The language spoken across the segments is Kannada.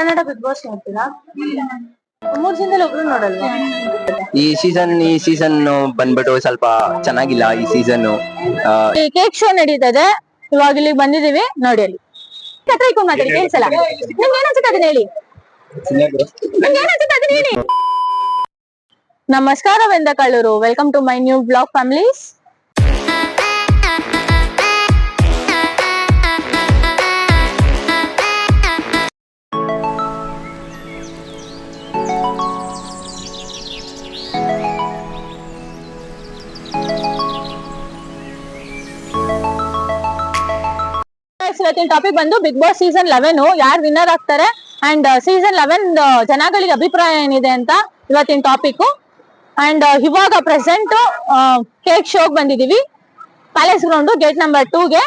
ಕನ್ನಡ ಬಿಗ್ ಬಾಸ್ ನೋಡ್ತೀರಾ? 3 ಜನದಲ್ಲಿ ಒಬ್ರು ನೋಡಲ್ವಾ? ಈ ಸೀಸನ್ ಬಂದ್ಬಿಟ್ಟು ಸ್ವಲ್ಪ ಚೆನ್ನಾಗಿಲ್ಲ ಈ ಸೀಸನ್. ಈ ಕೇಕ್ ಶೋ ನಡೀತದೆ, ಇವಾಗ ಇಲ್ಲಿಗೆ ಬಂದಿದೀವಿ ನೋಡಿ. ಅಲ್ಲಿ ಹತ್ರ ಇಟ್ಕೊಂಡ್ ಮಾತಾಡಿ, ಕೇಳಿಸಲ್ಲ. ನಿಮ್ಗೆ ಏನ್ ಅದನ್ನ ಹೇಳಿ. ಹೇಳಿ. ನಮಸ್ಕಾರವೆಂದ ಕಳ್ಳರು, welcome to my new blog families. ಇವತ್ತಿನ ಟಾಪಿಕ್ ಬಂದು ಬಿಗ್ ಬಾಸ್ ಸೀಸನ್ 11 ಯಾರು ವಿನ್ನರ್ ಆಗ್ತಾರೆ ಅಂಡ್ ಸೀಸನ್ 11 ಜನಗಳಿಗೆ ಅಭಿಪ್ರಾಯ ಏನಿದೆ ಅಂತ ಇವತ್ತಿನ ಟಾಪಿಕ್. ಅಂಡ್ ಇವಾಗ ಪ್ರೆಸೆಂಟ್ ಕೇಕ್ ಶೋಗ್ ಬಂದಿದೀವಿ, ಪ್ಯಾಲೇಸ್ ಗ್ರೌಂಡ್ ಗೇಟ್ ನಂಬರ್ 2ಗೆ.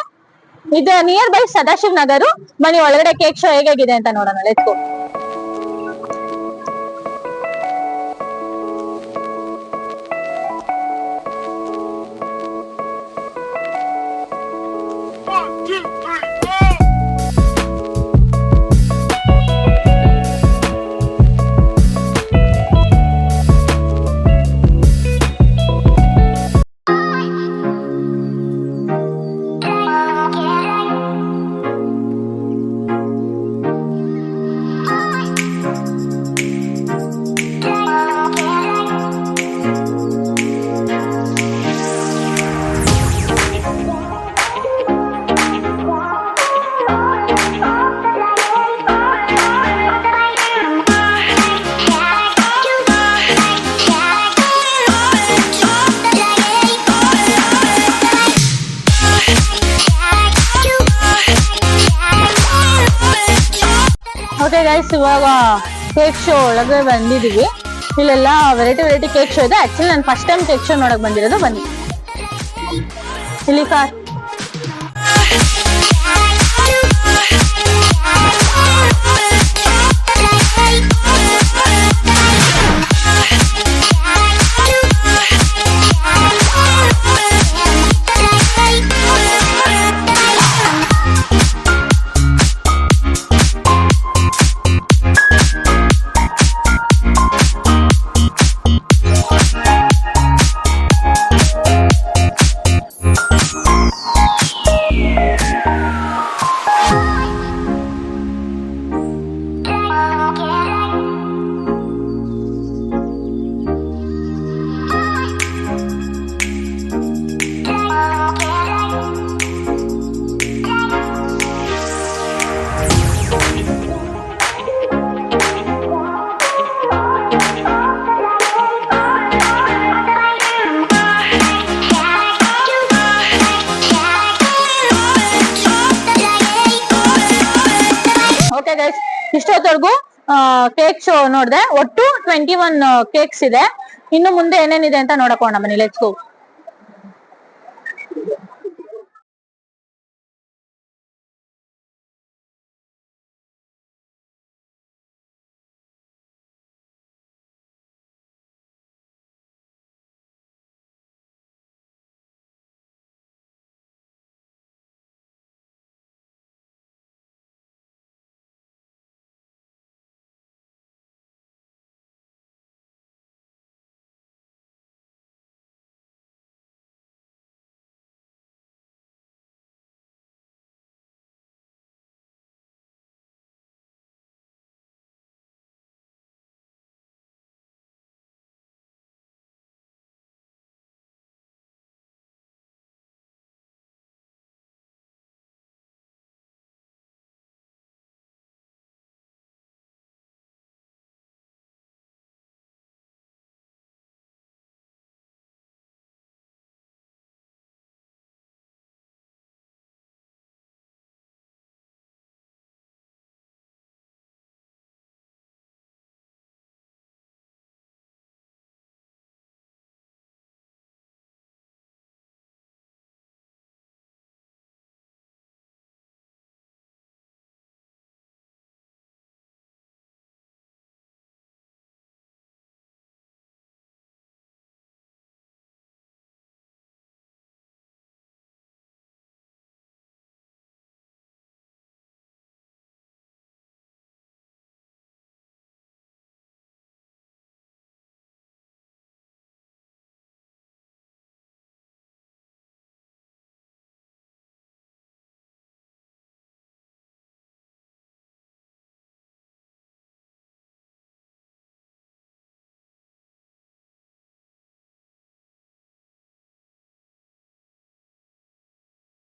ಇದು ನಿಯರ್ ಬೈ ಸದಾಶಿವ್ ನಗರ್. ಬನ್ನಿ ಒಳಗಡೆ ಕೇಕ್ ಶೋ ಹೇಗಾಗಿದೆ ಅಂತ ನೋಡೋಣ. Let's go. ಓಕೆ ಗೈಸ್, ಇವಾಗ ಕೇಕ್ ಶೋ ಒಳಗೆ ಬಂದಿದೀವಿ. ಇಲ್ಲೆಲ್ಲ ವೆರೈಟಿ ಕೇಕ್ ಶೋ ಇದೆ. ಆಕ್ಚುಲಿ ನಾನು ಫಸ್ಟ್ ಟೈಮ್ ಕೇಕ್ ಶೋ ನೋಡಕ್ ಬಂದಿರೋದು. ಬನ್ನಿ ಇಲ್ಲಿ ಇಷ್ಟೊತ್ತವರೆಗೂ ಕೇಕ್ ಶೋ ನೋಡಿದೆ. ಒಟ್ಟು 21 ಕೇಕ್ಸ್ ಇದೆ. ಇನ್ನು ಮುಂದೆ ಏನೇನಿದೆ ಅಂತ ನೋಡಕೋಣ ಬನ್ನಿ. Let's go.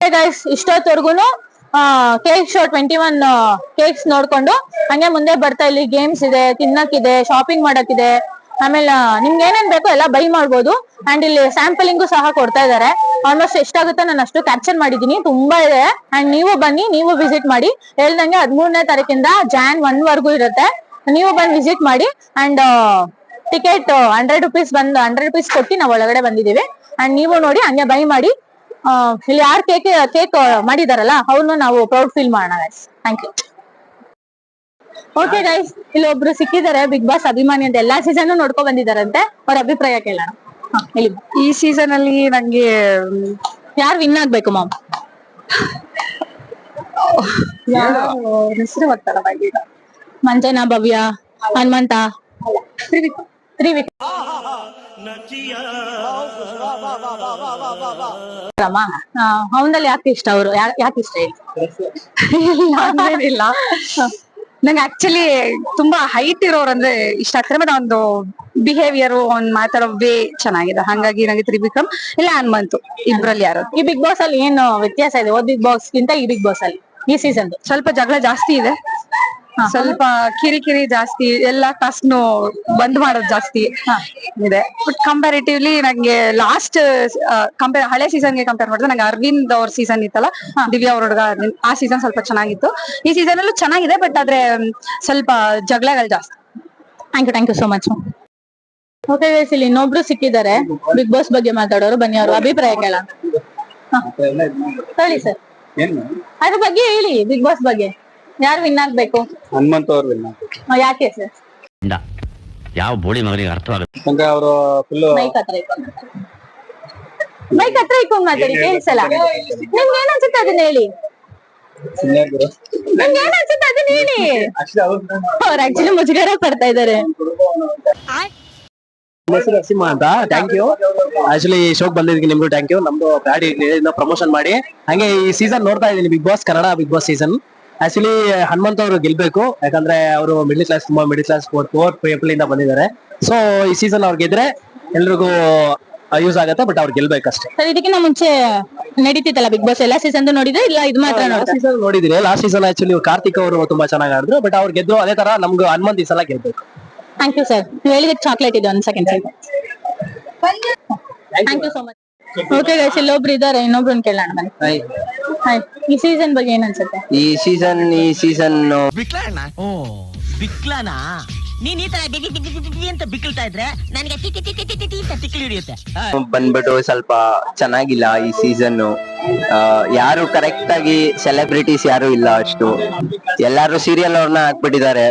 ಓಕೆ ಗೈಸ್, ಇಷ್ಟೊತ್ತವರ್ಗುನು ಕೇಕ್ ಶೋ 21 ಕೇಕ್ಸ್ ನೋಡ್ಕೊಂಡು ಹಂಗೆ ಮುಂದೆ ಬರ್ತಾ ಇಲ್ಲಿ ಗೇಮ್ಸ್ ಇದೆ, ತಿನ್ನಕ್ಕಿದೆ, ಶಾಪಿಂಗ್ ಮಾಡಕ್ಕಿದೆ. ಆಮೇಲೆ ನಿಮ್ಗೆ ಏನೇನ್ ಬೇಕೋ ಎಲ್ಲ ಬೈ ಮಾಡ್ಬೋದು. ಅಂಡ್ ಇಲ್ಲಿ ಸ್ಯಾಂಪಲಿಂಗು ಸಹ ಕೊಡ್ತಾ ಇದಾರೆ. ಆಲ್ಮೋಸ್ಟ್ ಎಷ್ಟಾಗುತ್ತೋ ನಾನು ಅಷ್ಟು ಕ್ಯಾಪ್ಚರ್ ಮಾಡಿದೀನಿ, ತುಂಬಾ ಇದೆ. ಅಂಡ್ ನೀವು ಬನ್ನಿ, ನೀವು ವಿಸಿಟ್ ಮಾಡಿ. ಹೇಳ್ದಂಗೆ 13ನೇ ತಾರೀಕಿಂದ Jan 1 ವರ್ಗೂ ಇರುತ್ತೆ. ನೀವು ಬಂದು ವಿಸಿಟ್ ಮಾಡಿ. ಅಂಡ್ ಟಿಕೆಟ್ 100 ರುಪೀಸ್ ಬಂದು 100 ರುಪೀಸ್ ಕೊಟ್ಟು ನಾವು ಒಳಗಡೆ ಬಂದಿದೀವಿ. ಅಂಡ್ ನೀವು ನೋಡಿ ಹಂಗೆ ಬೈ ಮಾಡಿ. ಇಲ್ಲಿ ಯಾರು ಕೇಕ್ ಮಾಡಿದಾರಲ್ಲ ಅವ್ರನ್ನು ನಾವು ಪ್ರೌಡ್ ಫೀಲ್ ಮಾಡೋಣ guys. Thank you. Okay guys, ಇಲ್ಲಿ ಒಬ್ರು ಸಿಕ್ಕಿದ್ದಾರೆ, ಬಿಗ್ ಬಾಸ್ ಅಭಿಮಾನಿ ಅಂತ, ಎಲ್ಲಾ ಸೀಸನ್ ನೋಡ್ಕೊಂಡ್ ಬಂದಿದಾರಂತೆ. ಅವ್ರ ಅಭಿಪ್ರಾಯ ಕೇಳೋಣ. ಹೇಳಿ. ಈ ಸೀಸನ್ ಅಲ್ಲಿ ನಂಗೆ ಯಾರು ವಿನ್ ಆಗ್ಬೇಕು ಮಾಮ್? ಹೆಸರು ಗೊತ್ತಲ್ಲ ಬಗ್ಗೆ. ಮಂಜನಾ, ಭವ್ಯ, ಹನುಮಂತ, ತ್ರಿವಿಕ್. ಅವನಲ್ಲಿ ಯಾಕೆ ಇಷ್ಟ? ಅವರು ಯಾಕೆ ಇಷ್ಟ? ಇಲ್ಲ ನಂಗೆ ಆಕ್ಚುಲಿ ತುಂಬಾ ಹೈಟ್ ಇರೋರು ಅಂದ್ರೆ ಇಷ್ಟ ಆಗ್ತಾರೆ. ಮತ್ತೆ ಒಂದು ಬಿಹೇವಿಯರ್, ಒಂದ್ ಮಾತಾಡೋ ವೇ ಚೆನ್ನಾಗಿದೆ. ಹಾಗಾಗಿ ನಂಗೆ ತ್ರಿವಿಕ್ರಮ್ ಇಲ್ಲ ಹನುಮಂತು, ಇಬ್ರಲ್ಲಿ ಯಾರು. ಈ ಬಿಗ್ ಬಾಸ್ ಅಲ್ಲಿ ಏನು ವ್ಯತ್ಯಾಸ ಇದೆ ಓದ್ ಬಿಗ್ ಬಾಸ್ ಗಿಂತ ಈ ಬಿಗ್ ಬಾಸ್ ಅಲ್ಲಿ ಈ ಸೀಸನ್? ಸ್ವಲ್ಪ ಜಗಳ ಜಾಸ್ತಿ ಇದೆ, ಸ್ವಲ್ಪ ಕಿರಿಕಿರಿ ಜಾಸ್ತಿ, ಎಲ್ಲಾ ಟಾಸ್ಕ್ ಬಂದ್ ಮಾಡೋದು ಜಾಸ್ತಿ ಇದೆ. ಬಟ್ ಕಂಪ್ಯಾರಿಟಿವ್ಲಿ ನಂಗೆ ಲಾಸ್ಟ್ ಹಳೆ ಸೀಸನ್ ಗೆ ಕಂಪೇರ್ ಮಾಡಿದ್ರೆ ನಂಗೆ ಅರವಿಂದ್ ಅವ್ರ ಸೀಸನ್ ಇತ್ತಲ್ಲ, ದಿವ್ಯಾ ಅವ್ರ ಹುಡುಗ, ಆ ಸೀಸನ್ ಸ್ವಲ್ಪ ಚೆನ್ನಾಗಿತ್ತು. ಈ ಸೀಸನ್ ಅಲ್ಲೂ ಚೆನ್ನಾಗಿದೆ, ಬಟ್ ಆದ್ರೆ ಸ್ವಲ್ಪ ಜಗಳಗಳು ಜಾಸ್ತಿ. Thank you so much. Okay guys, ಇಲ್ಲಿ ಇನ್ನೊಬ್ರು ಸಿಕ್ಕಿದ್ದಾರೆ ಬಿಗ್ ಬಾಸ್ ಬಗ್ಗೆ ಮಾತಾಡೋರು. ಬನ್ನಿ, ಅವ್ರ ಅಭಿಪ್ರಾಯ ಕೇಳೋಣ. ಹೇಳಿ ಸರ್, ಅದ್ರ ಬಗ್ಗೆ ಹೇಳಿ. ಬಿಗ್ ಬಾಸ್ ಬಗ್ಗೆ ಯಾರು ವಿನ್ ಆಗ್ಬೇಕು? ಹನುಮಂತ ಅವ್ರು ವಿನ್ ಯಾಕೆ ಸರ್? ಯಾವ ಬೋಳಿ ಮಗನಿಗೆ ಅರ್ಥವಾಗುತ್ತೆ? ಯಾಕಂದ್ರೆ ಅವರು ಫುಲ್ ಮೈಕ್ ಹತ್ರ ಇಟ್ಕೊಂಡ್ ಮಾತಾಡಿ, ಕೇಳಿಸಲ್ಲ. ನಿಮ್ಗೆ ಏನ್ ಅನ್ಸುತ್ತೆ ಅದನ್ನ ಹೇಳಿ. ನಿಮ್ಗೆ ಏನ್ ಅನ್ಸುತ್ತೆ ಅದನ್ನ ಹೇಳಿ. ಅವ್ರು ಆಕ್ಚುಲಿ ಮುಜುಗರ ಪಡ್ತಾ ಇದಾರೆ. ನರಸಿಂಹ ಅಂತ. Thank you. ಆಕ್ಚುಲಿ ಶೋಕ್ ಬಂದಿದ್ದಕ್ಕೆ ನಿಮ್ಗೂ ಥ್ಯಾಂಕ್ ಯು. ನಮ್ದು ಬ್ಯಾಡಿ ಪ್ರಮೋಷನ್ ಮಾಡಿ ಹಂಗೆ ಈ ಸೀಸನ್ ನೋಡ್ತಾ ಇದ್ದೀನಿ, Bigg Boss Kannada big Boss season. Actually Hanumanth ಅವರು ಗೆಲ್ಬೇಕು, ಯಾಕಂದ್ರೆ ಅವರು ಮಿಡ್ಲ್ ಕ್ಲಾಸ್, ತುಂಬಾ ಮಿಡ್ಲ್ ಕ್ಲಾಸ್ ಪೋರ್ ಪೀಪಲ್ ಇಂದ ಬಂದಿದ್ದಾರೆ. ಸೊ ಈ ಸೀಸನ್ ಅವ್ರು ಗೆದ್ರೆ ಎಲ್ರಿಗೂ ಯೂಸ್ ಆಗತ್ತೆ, ಬಟ್ ಅವ್ರು ಗೆಲ್ಬೇಕಷ್ಟೇ. ಸರ್, ಇದಕ್ಕಿಂತ ಮುಂಚೆ ನಡೀತಿತ್ತಲ್ಲ ಬಿಗ್ ಬಾಸ್, ಎಲ್ಲಾ ಸೀಸನ್ ನೋಡಿದ್ರೆ ಇಲ್ಲ ಇದು ಮಾತ್ರ ಸೀಸನ್ ನೋಡಿದಿರಿ? ಲಾಸ್ಟ್ ಸೀಸನ್ ಆಕ್ಚುಲಿ ಕಾರ್ತಿಕ್ ಅವರು ತುಂಬಾ ಚೆನ್ನಾಗಿ ಆಡಿದ್ರು, ಬಟ್ ಅವ್ರು ಗೆದ್ರು. ಅದೇ ತರ ನಮ್ಗೆ ಹನುಮಂತ್ ಈ ಸಲ ಗೆಲ್ಬೇಕು. Thank you sir. ನೀವು ಹೇಳಿದ ಚಾಕ್ಲೇಟ್ ಇದೆ, 1 second sir. Thank you so much. Okay guys, ಇಲ್ಲೊಬ್ರು ಇದಾರೆ, ಇನ್ನೊಬ್ರನ್ನ ಕೇಳೋಣ ಬನ್ನಿ. ಹಾಯ್, ಈ ಸೀಸನ್ ಬಗ್ಗೆ ಏನ್ ಅನ್ಸುತ್ತೆ? ಈ ಸೀಸನ್ ಬಿಕ್ಲಾನ ನೀನ್ ಈ ತರ ಅಂತ ಬಿಕ್ಕಳ್ತಾ ಇದ್ರೆ ನನಗೆ ತಿಕ್ಕಿ ಹಿಡಿಯುತ್ತೆ. ಬಂದ್ಬಿಟ್ಟು ಸ್ವಲ್ಪ ಚೆನ್ನಾಗಿಲ್ಲ ಈ ಸೀಸನ್. ಯಾರು ಕರೆಕ್ಟ್ ಆಗಿ ಸೆಲೆಬ್ರಿಟೀಸ್ ಯಾರು ಇಲ್ಲ ಅಷ್ಟು, ಎಲ್ಲಾರು ಸೀರಿಯಲ್ ಅವ್ರನ್ನ ಹಾಕ್ಬಿಟ್ಟಿದ್ದಾರೆ.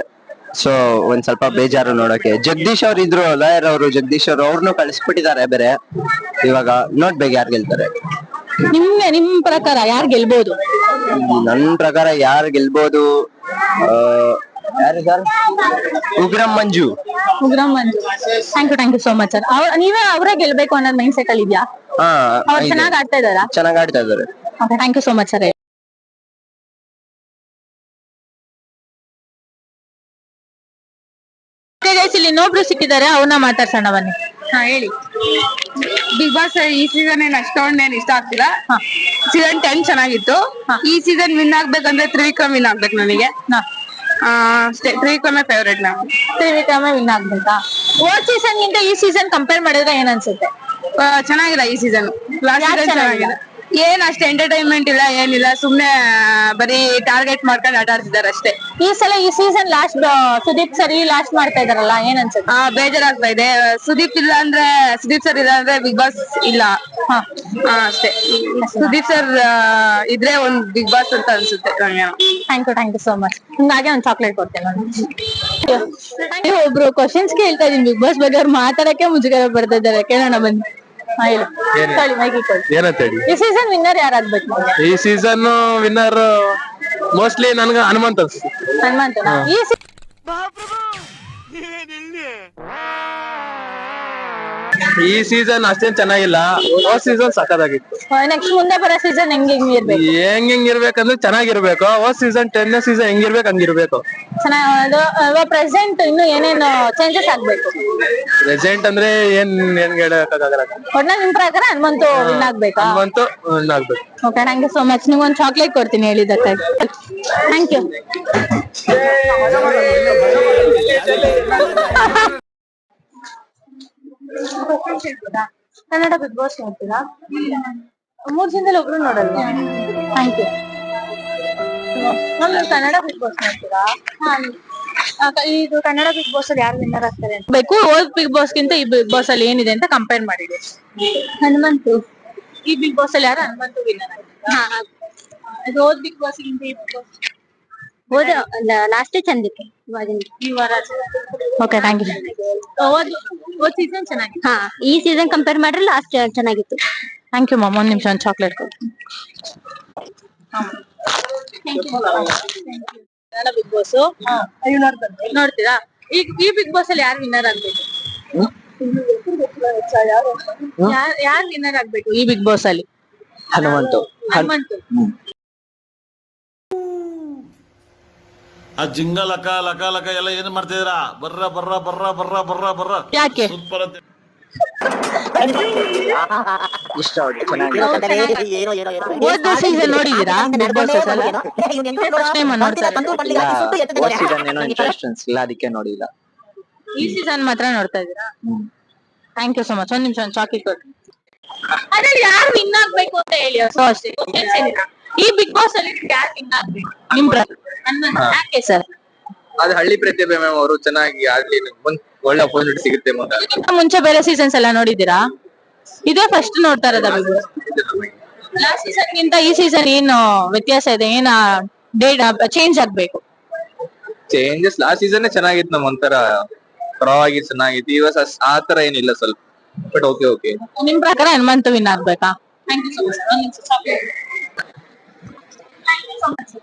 ಸೊ ಒಂದ್ ಸ್ವಲ್ಪ ಬೇಜಾರು ನೋಡಕ್ಕೆ. ಜಗದೀಶ್ ಅವ್ರು ಇದ್ರು, ಲಾಯರ್ ಅವರು, ಜಗದೀಶ್ ಅವ್ರು, ಅವ್ರನ್ನು ಕಳಿಸ್ಬಿಟ್ಟಿದ್ದಾರೆ ಬೇರೆ. ಇವಾಗ ನೋಡ್ಬೇಕು ಯಾರು ಗೆಲ್ತಾರೆ. ನಿಮ್ ಪ್ರಕಾರ ಯಾರು ಗೆಲ್ಬಹುದು? ನನ್ ಪ್ರಕಾರ ಯಾರು ಗೆಲ್ಬಹುದು? ಯಾರು sir? Ugram Manju. Thank you so much sir. ನೀವೇ ಅವರೇ ಗೆಲ್ಬೇಕು ಅನ್ನೋದು ಮೈಂಡ್ ಸೆಟ್ ಅಲ್ಲಿ ಇದೆಯಾ? ಅವ್ರು ಚೆನ್ನಾಗಿ ಆಡ್ತಾ ಇದಾರಾ? ಚೆನ್ನಾಗಿ ಆಡ್ತಾ ಇದಾರೆ. Thank you so much sir. ಇಲ್ಲಿ ಇನ್ನೊಬ್ರು ಸಿಕ್ಕಿದ್ದಾರೆ, ಅವ್ರನ್ನ ಮಾತಾಡ್ಸೋಣ ಬನ್ನಿ. ಹೇಳಿ. ಬಿಗ್ ಬಾಸ್ ಈ ಸೀಸನ್ ಏನ್ ಅಷ್ಟೊಂದೇನ್ ಇಷ್ಟ ಆಗ್ತಿಲ್ಲ. ಸೀಸನ್ 10 ಚೆನ್ನಾಗಿತ್ತು. ಈ ಸೀಸನ್ ವಿನ್ ಆಗ್ಬೇಕಂದ್ರೆ ತ್ರಿವಿಕ್ರಮ್ ವಿನ್ ಆಗ್ಬೇಕು ನನಗೆ. ಅಷ್ಟೇ, ತ್ರಿವಿಕ್ರಮೇ ಫೇವ್ರೇಟ್. ನಾವು ತ್ರಿವಿಕ್ರಮೇ ವಿನ್ ಆಗ್ಬೇಕಾ? ಹೋದ್ ಸೀಸನ್ ಗಿಂತ ಈ ಸೀಸನ್ ಕಂಪೇರ್ ಮಾಡಿದ್ರೆ ಏನ್ ಅನ್ಸುತ್ತೆ? ಚೆನ್ನಾಗಿಲ್ಲ ಈ ಸೀಸನ್. ಲಾಸ್ಟ್ ಸೀಸನ್ ಚೆನ್ನಾಗಿದೆ. ಏನ್ ಅಷ್ಟು ಎಂಟರ್ಟೈನ್ಮೆಂಟ್ ಇಲ್ಲ, ಏನಿಲ್ಲ, ಸುಮ್ನೆ ಬರೀ ಟಾರ್ಗೆಟ್ ಮಾಡ್ಕೊಂಡು ಆಟ ಆಡ್ತಿದಾರೆ ಅಷ್ಟೇ. ಈ ಸಲ ಈ season last Sudeep sir last ಮಾಡ್ತಾ ಇದಾರಲ್ಲ, ಏನ್ ಅನ್ಸುತ್ತೆ? ಬೇಜಾರಾಗ್ತಾ ಇದೆ. ಸುದೀಪ್ ಸರ್ ಇಲ್ಲ ಅಂದ್ರೆ ಬಿಗ್ ಬಾಸ್ ಇಲ್ಲ. ಅಷ್ಟೇ, ಸುದೀಪ್ ಸರ್ ಇದ್ರೆ ಒಂದ್ ಬಿಗ್ ಬಾಸ್ ಅಂತ ಅನ್ಸುತ್ತೆ ನಂಗೆ. Thank you so much. ಹಿಂಗಾಗಿ ಒಂದ್ ಚಾಕ್ಲೇಟ್ ಕೊಡ್ತೇನೆ. ಒಬ್ರು ಕ್ವಶನ್ಸ್ ಕೇಳ್ತಾ ಇದೀನಿ ಬಿಗ್ ಬಾಸ್ ಬಗ್ಗೆ, ಅವ್ರು ಮಾತಾಡಕ್ಕೆ ಮುಜುಗರ ಪಡ್ತಾ ಇದ್ದಾರೆ. ಕೇಳೋಣ ಬನ್ನಿ. ಏನಂತ ಹೇಳಿ. ಈ ಸೀಸನ್ ವಿನ್ನರ್ ಯಾರಾಗ್ಬೇಕು? ಈ ಸೀಸನ್ ವಿನ್ನರ್ ಮೋಸ್ಟ್ಲಿ ನನ್ಗೆ ಹನುಮಂತ ಅನ್ಸುತ್ತೆ. ಹನುಮಂತನ? ಈ ಸೀಸನ್ ಅಷ್ಟೇನ್ ಚೆನ್ನಾಗಿಲ್ಲ, ಹೋದ್ ಸೀಸನ್ ಸಖತ್ತಾಗಿತ್ತು. ನೆಕ್ಸ್ಟ್ ಮುಂದೆ ಬರೋ ಸೀಸನ್ ಹೆಂಗ್ ಇರ್ಬೇಕು? ಹೆಂಗ್ ಇರ್ಬೇಕಂದ್ರೆ ಚೆನ್ನಾಗಿರ್ಬೇಕು. ಹೋದ್ ಸೀಸನ್ 10ನೇ ಸೀಸನ್ ಹೆಂಗಿರ್ಬೇಕು ಹಂಗಿರ್ಬೇಕು. ಚೆನ್ನಾಗಿ ಪ್ರೆಸೆಂಟ್ ಇನ್ನು ಏನೇನು ಚೇಂಜಸ್ ಆಗ್ಬೇಕು? ಪ್ರೆಸೆಂಟ್ ಅಂದ್ರೆ ಏನ್ ಹೇಳಕ್ಕಾಗಲ್ಲ. ಒಟ್ನಲ್ಲಿ ನಿಮ್ ಪ್ರಕಾರ ಹನುಮಂತು ವಿನ್ ಆಗ್ಬೇಕಾ? ಹನುಮಂತು ಆಗ್ಬೇಕು. Okay, thank you so much. ನೀವು ಒಂದು ಚಾಕ್ಲೇಟ್ ಕೊಡ್ತೀನಿ ಹೇಳಿದ್ದಕ್ಕಾಗಿ. Thank you. Kannada big boss ನೋಡ್ತೀರಾ? 3 ಜನದಲ್ಲಿ ಒಬ್ರು ನೋಡಲ್ವಾ? Thank you. Kannada big boss ನೋಡ್ತೀರಾ? ಇದು ಕನ್ನಡ ಬಿಗ್ ಬಾಸ್ ಅಲ್ಲಿ ಯಾರು ವಿನ್ನರ್ ಆಗ್ತಾರೆ ಬೇಕು? ಓಲ್ಡ್ ಬಿಗ್ ಬಾಸ್ ಗಿಂತ ಈ ಬಿಗ್ ಬಾಸ್ ಅಲ್ಲಿ ಏನಿದೆ ಅಂತ ಕಂಪೇರ್ ಮಾಡಿದೆ. ಹನುಮಂತು. ಈ ಬಿಗ್ ಬಾಸ್ ಅಲ್ಲಿ ಯಾರು ಹನುಮಂತು ವಿನ್ನರ್ ಆಗ್ತಾರೆ? ಇದು ಓಲ್ಡ್ ಬಿಗ್ ಬಾಸ್ ಗಿಂತ ಈ ಬಿಗ್ ಬಾಸ್ ಲಾಸ್ಟ್ ಚಂದಿತ್ತು ಈ ವಾರ. Okay, thank you. ಓದ್ ಸೀಸನ್ ಚೆನ್ನಾಗಿತ್ತು. ಹಾ, ಈ ಸೀಸನ್ ಕಂಪೇರ್ ಮಾಡ್ರೆ ಲಾಸ್ಟ್ ಚೆನ್ನಾಗಿತ್ತು. Thank you ma'am. ಒಂದ್ ನಿಮಿಷ ಒಂದು ಚಾಕ್ಲೇಟ್ ಕೊಡ್ತೀನಿ. ಕನ್ನಡ ಬಿಗ್ ಬಾಸ್ ನೋಡ್ತೀರಾ? ಈಗ ಈ ಬಿಗ್ ಬಾಸ್ ಅಲ್ಲಿ ಯಾರು ವಿನ್ನರ್ ಆಗ್ಬೇಕು? ಯಾರು ವಿನ್ನರ್ ಆಗ್ಬೇಕು ಈ ಬಿಗ್ ಬಾಸ್ ಅಲ್ಲಿ? ಹನುಮಂತು. ಹನುಮಂತು. ಆ ಜಿಂಗ ಲಕ ಲಕ ಲಕ ಎಲ್ಲ ಏನ್ ಮಾಡ್ತಿದ್ದೀರಾ? ಬರ್ರ ಬರ್ರ ಬರ್ರ ಬರ್ರ ಬರ್ರ ಬರ್ರ. ಯಾಕೆ? ಸೂಪರ್ ಅಂತ. ಇಷ್ಟ ಆಯ್ತು, ಚೆನ್ನಾಗಿ. ಹೋದ ಸೀಸನ್ ನೋಡಿದೀರಾ ಬಿಗ್ ಬಾಸ್? ಸೀಸನ್ ಏನೋ ಇಂಟ್ರೆಸ್ಟ್ ಅನ್ಸಿಲ್ಲ, ಅದಕ್ಕೆ ನೋಡಿಲ್ಲ. ಈ ಸೀಸನ್ ಮಾತ್ರ ನೋಡ್ತಾ ಇದ್ದೀರಾ? Thank you so much. ಒಂದ್ ನಿಮಿಷ ಒಂದು ಚಾಕ್ಲೇಟ್ ಕೊಡಿ. ಅದ್ರಲ್ಲಿ ಯಾರು ವಿನ್ ಆಗ್ಬೇಕು ಅಂತ ಹೇಳಿ ಅಷ್ಟೇ. ಈ ಬಿಗ್ ಬಾಸ್ ಅಲ್ಲಿ ಯಾರು ವಿನ್ ಆಗ್ಬೇಕು ನಿಮ್ ಪ್ರಕಾರ? ಯಾಕೆ ಸರ್? ಅದು ಹಳ್ಳಿ ಪ್ರತಿಭೆ ಮ್ಯಾಮ್, ಅವರು ಚೆನ್ನಾಗಿ ಆಡ್ಲಿ, ಒಳ್ಳೆ ಅಪೋಸಿಟ್ ಸಿಗುತ್ತೆ. ಮುಂಚೆ ಬೇರೆ ಸೀಸನ್ಸ್ ಎಲ್ಲ ನೋಡಿದೀರಾ? ಇದೇ ಫಸ್ಟ್ ನೋಡ್ತಾ ಇರೋದ ಬಿಗ್ ಬಾಸ್? ಲಾಸ್ಟ್ ಸೀಸನ್ ಗಿಂತ ಈ ಸೀಸನ್ ಏನು ವ್ಯತ್ಯಾಸ ಇದೆ? ಏನ ಡೇಟ್ ಚೇಂಜ್ ಆಗ್ಬೇಕು? ಚೇಂಜಸ್ ಲಾಸ್ಟ್ ಸೀಸನ್ ಚೆನ್ನಾಗಿತ್ತು ನಮ್, ಒಂಥರ ಪರವಾಗಿ ಚೆನ್ನಾಗಿತ್ತು. ಇವಾಗ ಆತರ ಏನಿಲ್ಲ ಸ್ವಲ್ಪ, ಬಟ್ ಓಕೆ ಓಕೆ. ನಿಮ್ ಪ್ರಕಾರ ಹನುಮಂತು ವಿನ್ ಆಗ್ಬೇಕಾ? Thank you so much.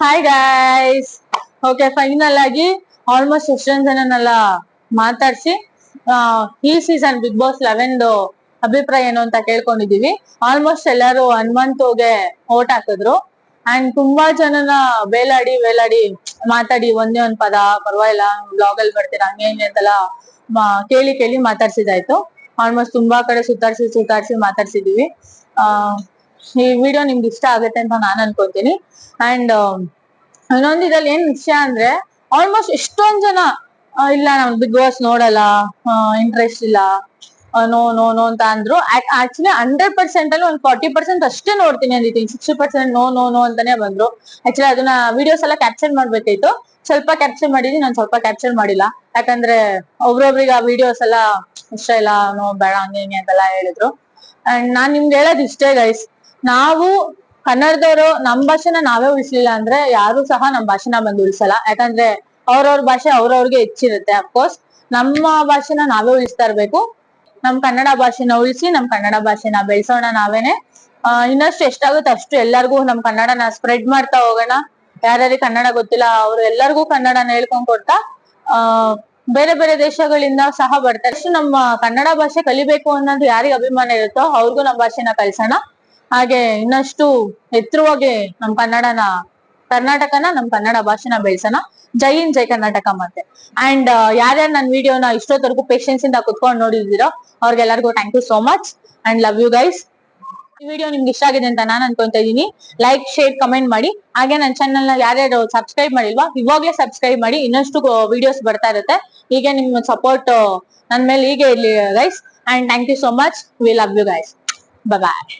Hi guys. Okay, final ಆಗಿ ಆಲ್ಮೋಸ್ಟ್ ಎಷ್ಟೊಂದ್ ಜನನೆಲ್ಲ ಮಾತಾಡ್ಸಿ ಈ ಸೀಸನ್ ಬಿಗ್ ಬಾಸ್ 11 ಅಭಿಪ್ರಾಯ ಏನು ಅಂತ ಕೇಳ್ಕೊಂಡಿದೀವಿ. ಆಲ್ಮೋಸ್ಟ್ ಎಲ್ಲರೂ ಹನುಮಂತುಗೆ ಓಟ್ ಹಾಕಿದ್ರು. ಅಂಡ್ ತುಂಬಾ ಜನನ ಬೇಲಾಡಿ ಮಾತಾಡಿ ಒಂದೇ ಒಂದ್ ಪದ ಪರವಾಗಿಲ್ಲ ಬ್ಲಾಗ್ ಅಲ್ಲಿ ಬರ್ತೀರಾ ಹಂಗೆ ಹಿಂಗೆ ಅಂತೆಲ್ಲ ಕೇಳಿ ಮಾತಾಡ್ಸಿದಾಯ್ತು. ಆಲ್ಮೋಸ್ಟ್ ತುಂಬಾ ಕಡೆ ಸುತ್ತಾಡ್ಸಿ ಮಾತಾಡ್ಸಿದೀವಿ. ಈ ವಿಡಿಯೋ ನಿಮ್ಗೆ ಇಷ್ಟ ಆಗುತ್ತೆ ಅಂತ ನಾನ್ ಅನ್ಕೊಂತೀನಿ. ಅಂಡ್ ಇನ್ನೊಂದು ಇದ್ರಲ್ಲಿ ಏನ್ ವಿಷಯ ಅಂದ್ರೆ ಆಲ್ಮೋಸ್ಟ್ ಎಷ್ಟೊಂದ್ ಜನ ಇಲ್ಲ ನಾವ್ ಬಿಗ್ ಬಾಸ್ ನೋಡಲ್ಲ, ಇಂಟ್ರೆಸ್ಟ್ ಇಲ್ಲ, ನೋ ನೋ ನೋ ಅಂತ ಅಂದ್ರು. ಆಕ್ಚುಲಿ 100% ಅಲ್ಲಿ ಒಂದ್ 40% ಅಷ್ಟೇ ನೋಡ್ತೀನಿ ಅಂದಿದ್ದೀನಿ. 60% ನೋ ನೋ ನೋ ಅಂತಾನೆ ಬಂದ್ರು. ಆಕ್ಚುಲಿ ಅದನ್ನ ವಿಡಿಯೋಸ್ ಎಲ್ಲ ಕ್ಯಾಪ್ಚರ್ ಮಾಡ್ಬೇಕಾಯ್ತು. ಸ್ವಲ್ಪ ಕ್ಯಾಪ್ಚರ್ ಮಾಡಿದೀನಿ, ನಾನು ಸ್ವಲ್ಪ ಕ್ಯಾಪ್ಚರ್ ಮಾಡಿಲ್ಲ. ಯಾಕಂದ್ರೆ ಒಬ್ರೊಬ್ರಿಗೆ ಆ ವಿಡಿಯೋಸ್ ಎಲ್ಲ ಇಷ್ಟ ಇಲ್ಲ, ನೋ ಬೇಡ ಹಂಗೆ ಹಿಂಗೆ ಅಂತೆಲ್ಲ ಹೇಳಿದ್ರು. ಅಂಡ್ ನಾನ್ ನಿಮ್ಗೆ ಹೇಳೋದ್ ಇಷ್ಟೇ ಗೈಸ್, ನಾವು ಕನ್ನಡದವರು ನಮ್ ಭಾಷೆನ ನಾವೇ ಉಳಿಸ್ಲಿಲ್ಲ ಅಂದ್ರೆ ಯಾರು ಸಹ ನಮ್ ಭಾಷೆನ ಬಂದು ಉಳಿಸಲ್ಲ. ಯಾಕಂದ್ರೆ ಅವ್ರವ್ರ ಭಾಷೆ ಅವ್ರವ್ರಿಗೆ ಹೆಚ್ಚಿರುತ್ತೆ. ಅಫ್ಕೋರ್ಸ್ ನಮ್ಮ ಭಾಷೆನ ನಾವೇ ಉಳಿಸ್ತಾ ಇರ್ಬೇಕು. ನಮ್ ಕನ್ನಡ ಭಾಷೆನ ಉಳಿಸಿ ನಮ್ ಕನ್ನಡ ಭಾಷೆನ ಬೆಳೆಸೋಣ ನಾವೇನೆ. ಇನ್ನಷ್ಟು ಎಷ್ಟಾಗುತ್ತೆ ಅಷ್ಟು ಎಲ್ಲರಿಗೂ ನಮ್ ಕನ್ನಡನ ಸ್ಪ್ರೆಡ್ ಮಾಡ್ತಾ ಹೋಗೋಣ. ಯಾರ್ಯಾರಿಗೆ ಕನ್ನಡ ಗೊತ್ತಿಲ್ಲ ಅವ್ರು ಎಲ್ಲರಿಗೂ ಕನ್ನಡನ ಹೇಳ್ಕೊಂಡ್ ಕೊಡ್ತಾ ಬೇರೆ ಬೇರೆ ದೇಶಗಳಿಂದ ಸಹ ಬರ್ತಾರೆ. ಅಷ್ಟು ನಮ್ಮ ಕನ್ನಡ ಭಾಷೆ ಕಲಿಬೇಕು ಅನ್ನೋದು ಯಾರಿಗೆ ಅಭಿಮಾನ ಇರುತ್ತೋ ಅವ್ರಿಗೂ ನಮ್ಮ ಭಾಷೆನ ಕಲ್ಸೋಣ. ಹಾಗೆ ಇನ್ನಷ್ಟು ಎತ್ತರವಾಗಿ ನಮ್ ಕರ್ನಾಟಕನ ನಮ್ ಕನ್ನಡ ಭಾಷೆನ ಬೆಳೆಸೋಣ. ಜೈ ಹಿಂದ್, ಜೈ ಕರ್ನಾಟಕ. ಮತ್ತೆ ಅಂಡ್ ಯಾರ್ಯಾರು ನನ್ ವಿಡಿಯೋನ ಇಷ್ಟೊತ್ತವರೆಗೂ ಪೇಷನ್ಸ್ ಇಂದ ಕುತ್ಕೊಂಡು ನೋಡಿದಿರೋ ಅವ್ರಿಗೆಲ್ಲರಿಗೂ thank you so much and love you guys. ಈ ವಿಡಿಯೋ ನಿಮ್ಗೆ ಇಷ್ಟ ಆಗಿದೆ ಅಂತ ನಾನು ಅನ್ಕೊಂತ ಇದೀನಿ. ಲೈಕ್, ಶೇರ್, ಕಮೆಂಟ್ ಮಾಡಿ. ಹಾಗೆ ನನ್ನ ಚಾನಲ್ ನ ಯಾರ್ಯಾರು ಸಬ್ಸ್ಕ್ರೈಬ್ ಮಾಡಿಲ್ವಾ ಇವಾಗ್ಲೇ ಸಬ್ಸ್ಕ್ರೈಬ್ ಮಾಡಿ. ಇನ್ನಷ್ಟು ವಿಡಿಯೋಸ್ ಬರ್ತಾ ಇರುತ್ತೆ. ಹೀಗೆ ನಿಮ್ ಸಪೋರ್ಟ್ ನನ್ ಮೇಲೆ ಹೀಗೆ ಇರ್ಲಿ guys. And thank you so much. We love you guys. Bye.